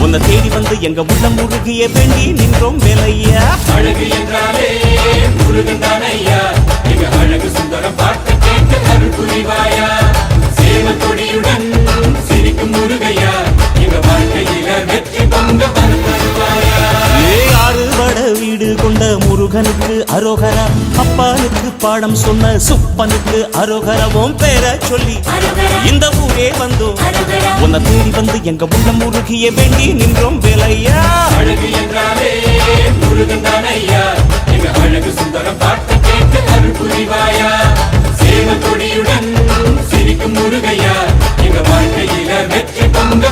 உன்னை தேடி வந்து எங்க உள்ளம் முருகிய வேண்டி நின்றோம் வேலையா. அழகு என்றாலே முருகன் தானையா, எங்க அழகு சுந்தரம் பாட்டு கேட்டு அருள் புரிவாயா. சேவல் கொடியுடன் சிரிக்கும் முருகையா, எங்க வாழ்க்கையில வெற்றி பொங்க தருவாயா. ஆறு வட வீடு கொண்ட முருகனுக்கு அரோகரா, அப்பானுக்கு பாடம் சொன்ன சுப்பனுக்கு அரோகரவும் பேர சொல்லி இந்த ஊரே வந்தோம். உன்னை தேடி வந்து எங்க உள்ளம் முருகிய வேண்டி நின்றோம் வேலையா. அழகு என்றாலே முருகன் தானையா, எங்க அழகு சுந்தரம் பாட்டு கேட்டு அருள் புரிவாயா. சேவல் கொடியுடன் சிரிக்கும் முருகையா, எங்க வாழ்க்கையில வெற்றி பொங்க